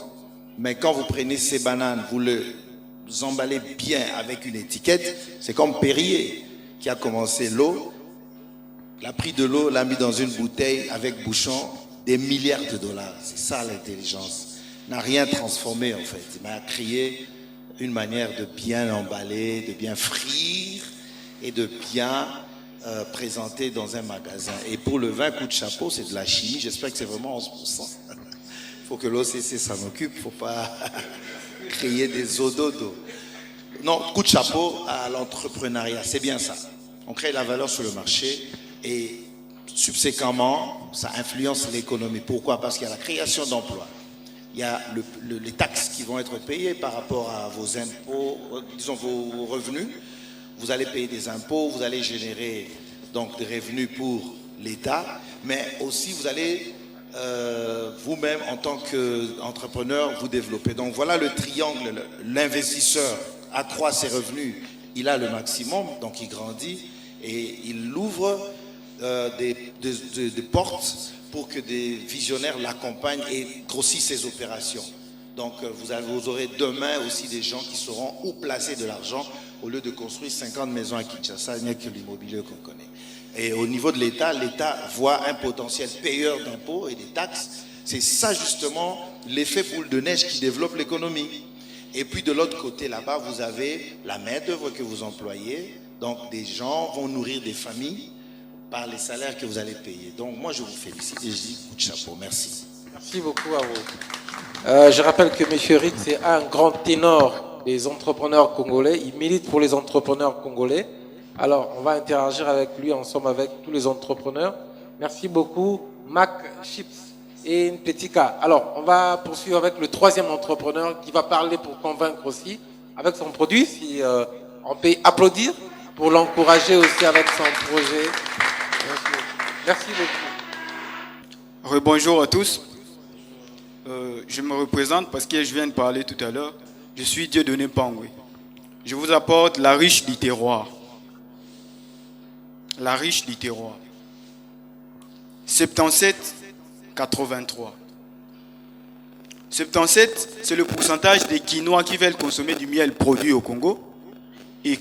mais quand vous prenez ces bananes, vous emballez bien avec une étiquette, c'est comme Perrier qui a commencé l'eau, l'a pris de l'eau, l'a mis dans une bouteille avec bouchon, des milliards de dollars. C'est ça l'intelligence. N'a rien transformé en fait, il m'a créé une manière de bien emballer, de bien frire et de bien présenté dans un magasin. Et pour le vin coup de chapeau, c'est de la chimie. J'espère que c'est vraiment 11%. Il faut que l'OCC s'en occupe. Il ne faut pas créer des eaux d'eau. Non, coup de chapeau à l'entrepreneuriat. C'est bien ça. On crée la valeur sur le marché et subséquemment, ça influence l'économie. Pourquoi? Parce qu'il y a la création d'emplois. Il y a les taxes qui vont être payées par rapport à vos impôts, disons vos revenus. Vous allez payer des impôts, vous allez générer donc des revenus pour l'État, mais aussi vous allez vous-même en tant qu'entrepreneur vous développer. Donc voilà le triangle, l'investisseur accroît ses revenus, il a le maximum, donc il grandit et il ouvre des portes pour que des visionnaires l'accompagnent et grossissent ses opérations. Donc vous aurez demain aussi des gens qui sauront où placer de l'argent au lieu de construire 50 maisons à Kinshasa, il n'y a que l'immobilier qu'on connaît. Et au niveau de l'État, l'État voit un potentiel payeur d'impôts et des taxes. C'est ça justement l'effet boule de neige qui développe l'économie. Et puis de l'autre côté là-bas, vous avez la main-d'œuvre que vous employez. Donc des gens vont nourrir des familles par les salaires que vous allez payer. Donc moi je vous félicite et je dis coup de chapeau. Merci. Merci beaucoup à vous. Je rappelle que M. Eric, c'est un grand ténor des entrepreneurs congolais. Il milite pour les entrepreneurs congolais. Alors, on va interagir avec lui ensemble avec tous les entrepreneurs. Merci beaucoup, Mac Chips et Npetika. Alors, on va poursuivre avec le troisième entrepreneur qui va parler pour convaincre aussi avec son produit. Si on peut applaudir pour l'encourager aussi avec son projet. Merci beaucoup. Bonjour à tous. Je me représente parce que je viens de parler tout à l'heure. Je suis Dieudonné Pangwe. Je vous apporte la riche du terroir. La riche du terroir. 77, 83. 77, c'est le pourcentage des Quinois qui veulent consommer du miel produit au Congo. Et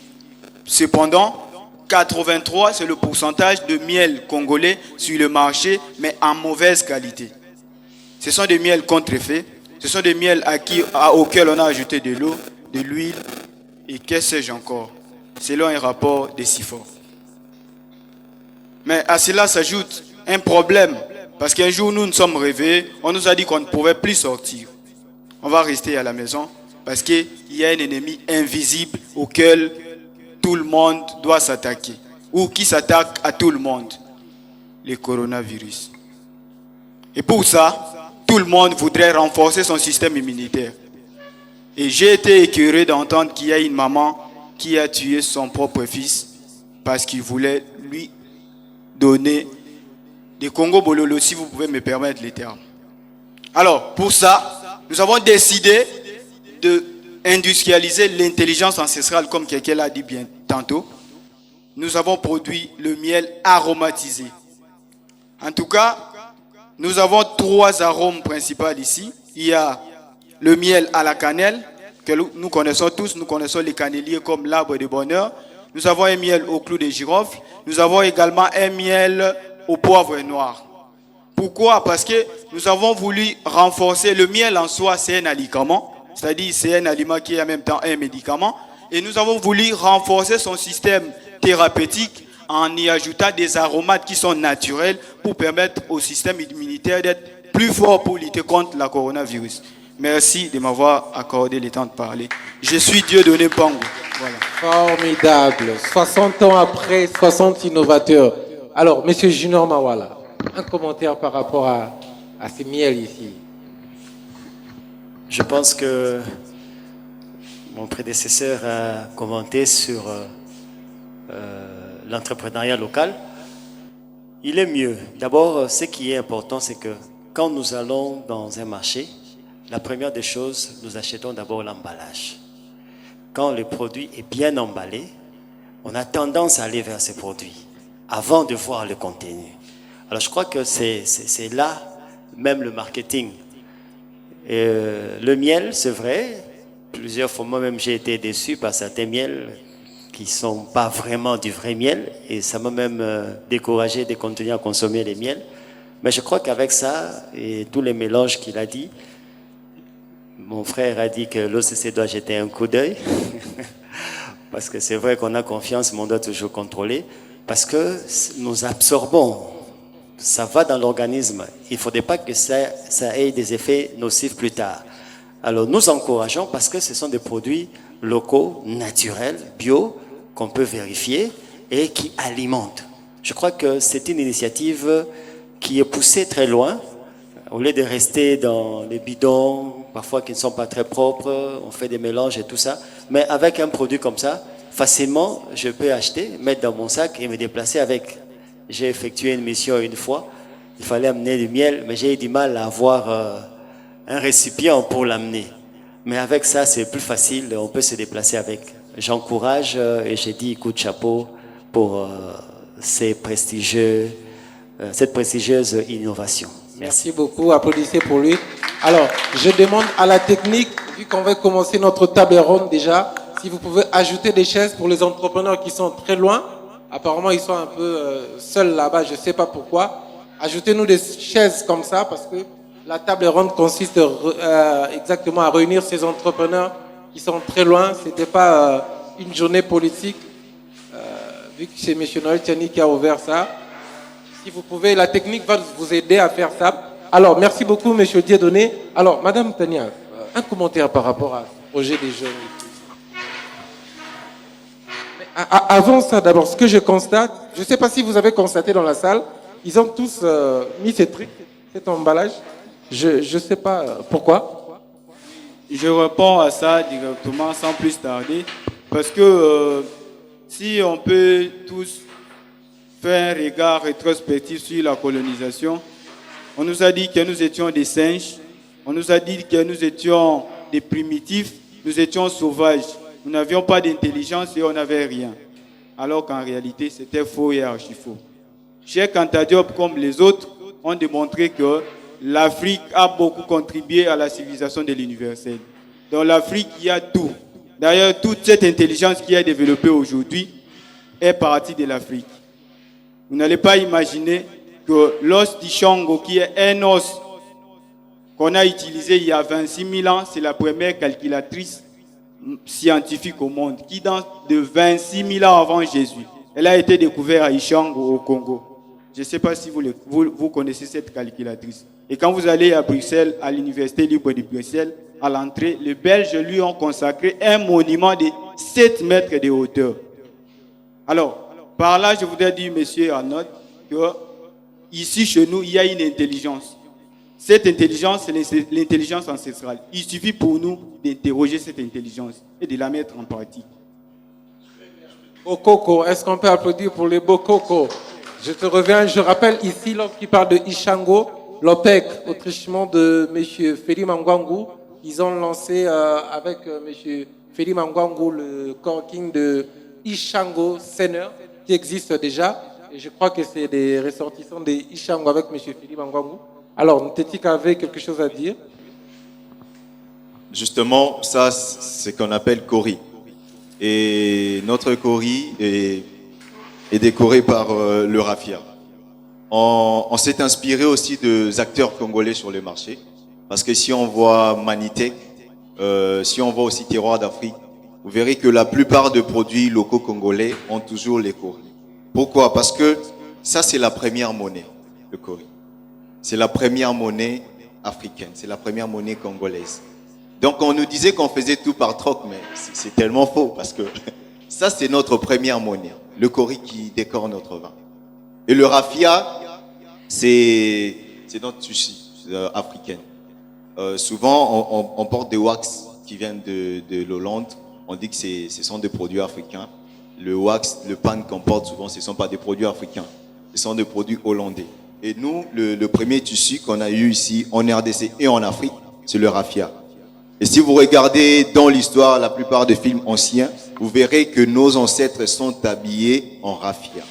cependant, 83, c'est le pourcentage de miel congolais sur le marché, mais en mauvaise qualité. Ce sont des miels contrefaits. Ce sont des miels auxquels on a ajouté de l'eau, de l'huile et qu'est-ce que sais-je encore, selon un rapport des CIFOR. Mais à cela s'ajoute un problème, parce qu'un jour nous nous sommes réveillés, on nous a dit qu'on ne pouvait plus sortir. On va rester à la maison parce qu'il y a un ennemi invisible auquel tout le monde doit s'attaquer, ou qui s'attaque à tout le monde, le coronavirus. Et pour ça, tout le monde voudrait renforcer son système immunitaire. Et j'ai été écœuré d'entendre qu'il y a une maman qui a tué son propre fils parce qu'il voulait lui donner des Congo Bololo, si vous pouvez me permettre les termes. Alors, pour ça, nous avons décidé d'industrialiser l'intelligence ancestrale, comme quelqu'un l'a dit bien tantôt. Nous avons produit le miel aromatisé. En tout cas, nous avons 3 arômes principaux ici. Il y a le miel à la cannelle, que nous connaissons tous. Nous connaissons les canneliers comme l'arbre de bonheur. Nous avons un miel au clou de girofle. Nous avons également un miel au poivre noir. Pourquoi? Parce que nous avons voulu renforcer le miel en soi, c'est un aliment. C'est-à-dire c'est un aliment qui est en même temps un médicament. Et nous avons voulu renforcer son système thérapeutique en y ajoutant des aromates qui sont naturels pour permettre au système immunitaire d'être plus fort pour lutter contre la coronavirus. Merci de m'avoir accordé le temps de parler. Je suis Dieudonné Pangwe. Voilà. Formidable. 60 ans après, 60 innovateurs. Alors, Monsieur Junior Mawala, un commentaire par rapport à ces miels ici. Je pense que mon prédécesseur a commenté sur l'entrepreneuriat local. Il est mieux. D'abord, ce qui est important, c'est que quand nous allons dans un marché, la première des choses, nous achetons d'abord l'emballage. Quand le produit est bien emballé, on a tendance à aller vers ces produits avant de voir le contenu. Alors je crois que c'est là même le marketing. Et le miel, c'est vrai, plusieurs fois moi-même j'ai été déçu par certains miels qui ne sont pas vraiment du vrai miel et ça m'a même découragé de continuer à consommer les miels. Mais je crois qu'avec ça et tous les mélanges qu'il a dit, mon frère a dit que l'OCC doit jeter un coup d'œil parce que c'est vrai qu'on a confiance mais on doit toujours contrôler. parce que nous absorbons, ça va dans l'organisme. Il ne faudrait pas que ça ait des effets nocifs plus tard. Alors nous encourageons parce que ce sont des produits locaux, naturels, bio, qu'on peut vérifier et qui alimentent. Je crois que c'est une initiative qui est poussée très loin. Au lieu de rester dans les bidons, parfois qui ne sont pas très propres, on fait des mélanges et tout ça. Mais avec un produit comme ça, facilement, je peux acheter, mettre dans mon sac et me déplacer avec. J'ai effectué une mission une fois. Il fallait amener du miel, mais j'ai eu du mal à avoir un récipient pour l'amener. Mais avec ça, c'est plus facile, on peut se déplacer avec. J'encourage et j'ai dit coup de chapeau pour cette prestigieuse innovation. Merci beaucoup, applaudissez pour lui. Alors, je demande à la technique, vu qu'on va commencer notre table ronde déjà, si vous pouvez ajouter des chaises pour les entrepreneurs qui sont très loin. Apparemment, ils sont un peu seuls là-bas, je ne sais pas pourquoi. Ajoutez-nous des chaises comme ça, parce que la table ronde consiste exactement à réunir ces entrepreneurs qui sont très loin. Ce n'était pas une journée politique, vu que c'est M. Noël Tchani qui a ouvert ça. Si vous pouvez, la technique va vous aider à faire ça. Alors, merci beaucoup, M. Dieudonné. Alors, Madame Tania, un commentaire par rapport à ce projet des jeunes. Mais avant ça, d'abord, ce que je constate, je ne sais pas si vous avez constaté dans la salle, ils ont tous mis ces trucs, cet emballage. Je ne sais pas pourquoi. Je réponds à ça directement sans plus tarder. Parce que si on peut tous faire un regard rétrospectif sur la colonisation, on nous a dit que nous étions des singes, on nous a dit que nous étions des primitifs, nous étions sauvages, nous n'avions pas d'intelligence et on n'avait rien. Alors qu'en réalité, c'était faux et archi-faux. Cheikh Anta Diop, comme les autres, ont démontré que l'Afrique a beaucoup contribué à la civilisation de l'universel. Dans l'Afrique, il y a tout. D'ailleurs, toute cette intelligence qui est développée aujourd'hui est partie de l'Afrique. Vous n'allez pas imaginer que l'os d'Ishango, qui est un os qu'on a utilisé il y a 26 000 ans, c'est la première calculatrice scientifique au monde, qui date de 26 000 ans avant Jésus. Elle a été découverte à Ishango, au Congo. Je ne sais pas si vous connaissez cette calculatrice. Et quand vous allez à Bruxelles, à l'Université libre de Bruxelles, à l'entrée, les Belges lui ont consacré un monument de 7 mètres de hauteur. Alors, par là, je voudrais dire, monsieur Arnaud, que ici, chez nous, il y a une intelligence. Cette intelligence, c'est l'intelligence ancestrale. Il suffit pour nous d'interroger cette intelligence et de la mettre en pratique. Bokoko, est-ce qu'on peut applaudir pour les Bokoko? Je te reviens, je rappelle ici, lorsqu'il parle de Ishango, l'OPEC, autrichement de M. Feli Mangwangu, ils ont lancé avec M. Feli Mangwangu le corking de Ishango Senior, qui existe déjà. Et je crois que c'est des ressortissants de Ishango avec M. Feli Mangwangu. Alors, Ntetika avait quelque chose à dire? Justement, ça, c'est ce qu'on appelle Kori. Et notre Kori est décoré par le raffia. On s'est inspiré aussi des acteurs congolais sur le marché. Parce que si on voit Manitech, si on voit aussi Terroir d'Afrique, vous verrez que la plupart des produits locaux congolais ont toujours les Kori. Pourquoi? Parce que ça, c'est la première monnaie, le Kori. C'est la première monnaie africaine, c'est la première monnaie congolaise. Donc on nous disait qu'on faisait tout par troc, mais c'est tellement faux, parce que ça, c'est notre première monnaie, le Kori qui décore notre vin. Et le raffia, c'est notre sushi africaine. Souvent, on porte des wax qui viennent de l'Hollande. On dit que ce sont des produits africains. Le wax, le pan qu'on porte souvent, ce ne sont pas des produits africains. Ce sont des produits hollandais. Et nous, le premier tissu qu'on a eu ici en RDC et en Afrique, c'est le raffia. Et si vous regardez dans l'histoire, la plupart des films anciens, vous verrez que nos ancêtres sont habillés en raffia.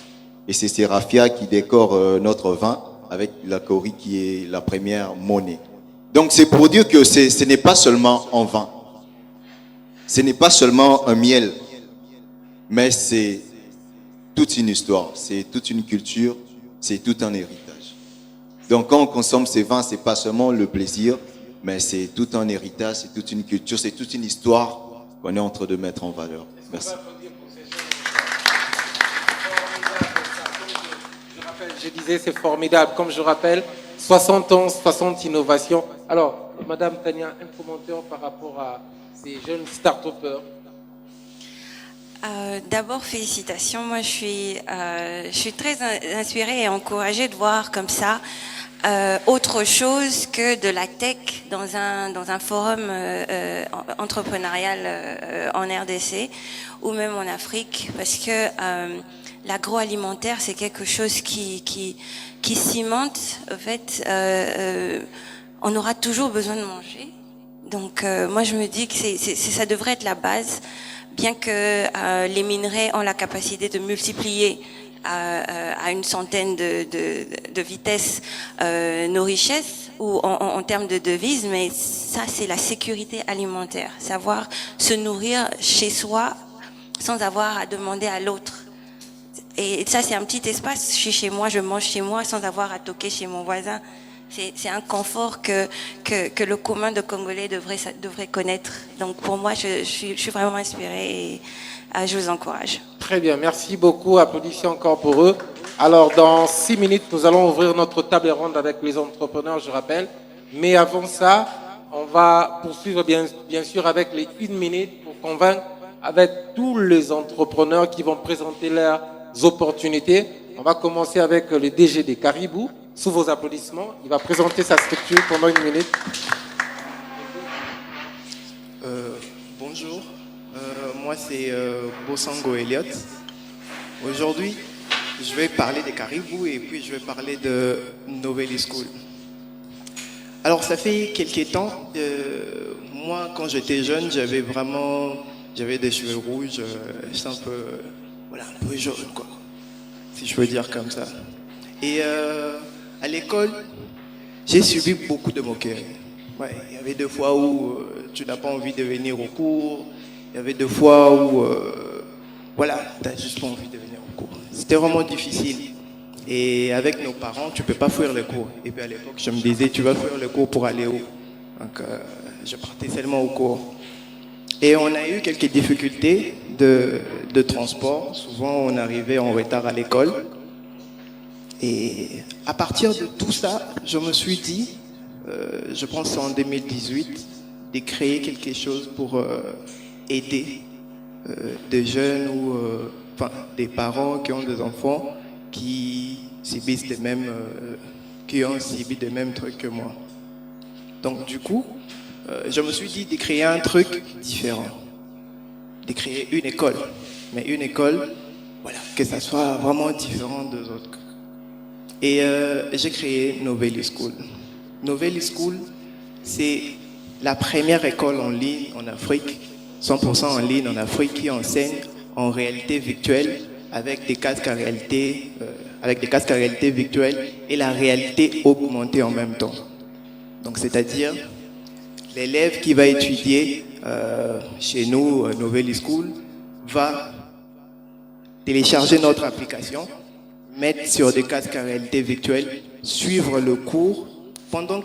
Et c'est ces raffias qui décorent notre vin avec la Kori qui est la première monnaie. Donc c'est pour dire que ce n'est pas seulement un vin. Ce n'est pas seulement un miel. Mais c'est toute une histoire, c'est toute une culture, c'est tout un héritage. Donc quand on consomme ces vins, c'est pas seulement le plaisir, mais c'est tout un héritage, c'est toute une culture, c'est toute une histoire qu'on est en train de mettre en valeur. Merci. Je disais, c'est formidable. Comme je rappelle, 60 ans, 60 innovations. Alors, Madame Tania, un commentaire par rapport à ces jeunes start-upers. D'abord, félicitations. Moi, je suis très inspirée et encouragée de voir comme ça autre chose que de la tech dans un forum entrepreneurial en RDC ou même en Afrique, parce que l'agroalimentaire, c'est quelque chose qui cimente. En fait, on aura toujours besoin de manger. Donc, moi, je me dis que ça devrait être la base. Bien que les minerais ont la capacité de multiplier à une centaine de vitesses nos richesses ou en termes de devises, mais ça c'est la sécurité alimentaire, savoir se nourrir chez soi sans avoir à demander à l'autre. Et ça c'est un petit espace, je suis chez moi, je mange chez moi sans avoir à toquer chez mon voisin. C'est un confort que le commun de Congolais devrait connaître. Donc pour moi, je suis vraiment inspirée et je vous encourage. Très bien, merci beaucoup. Applaudissements encore pour eux. Alors dans 6 minutes, nous allons ouvrir notre table ronde avec les entrepreneurs, je rappelle. Mais avant ça, on va poursuivre bien sûr avec les 1 minute pour convaincre avec tous les entrepreneurs qui vont présenter leurs opportunités. On va commencer avec le DG des Caribou. Sous vos applaudissements, il va présenter sa structure pendant 1 minute. Bonjour, moi c'est Bosango Elliott. Aujourd'hui, je vais parler des Caribous et puis je vais parler de Nouvelle School. Alors ça fait quelques temps, moi quand j'étais jeune, j'avais des cheveux rouges, j'étais un peu jaune quoi, si je peux dire comme ça. Et à l'école, j'ai subi beaucoup de moqueries. Ouais, il y avait des fois où tu n'as pas envie de venir au cours. Il y avait des fois où, tu n'as juste pas envie de venir au cours. C'était vraiment difficile. Et avec nos parents, tu ne peux pas fuir les cours. Et puis à l'époque, je me disais, tu vas fuir les cours pour aller où? Donc, je partais seulement au cours. Et on a eu quelques difficultés de transport. Souvent, on arrivait en retard à l'école. Et à partir de tout ça, je me suis dit, je pense en 2018, de créer quelque chose pour aider des jeunes ou des parents qui ont des enfants qui subissent qui ont subi les mêmes trucs que moi. Donc du coup, je me suis dit de créer un truc différent, de créer une école, mais une école, que ça soit vraiment différent des autres. Et j'ai créé Nouvelle School. Nouvelle School, c'est la première école en ligne en Afrique, 100% en ligne en Afrique, qui enseigne en réalité virtuelle avec des casques à réalité, virtuelle et la réalité augmentée en même temps. Donc c'est-à-dire l'élève qui va étudier chez nous, Nouvelle School, va télécharger notre application, mettre sur des casques à réalité virtuelle, suivre le cours pendant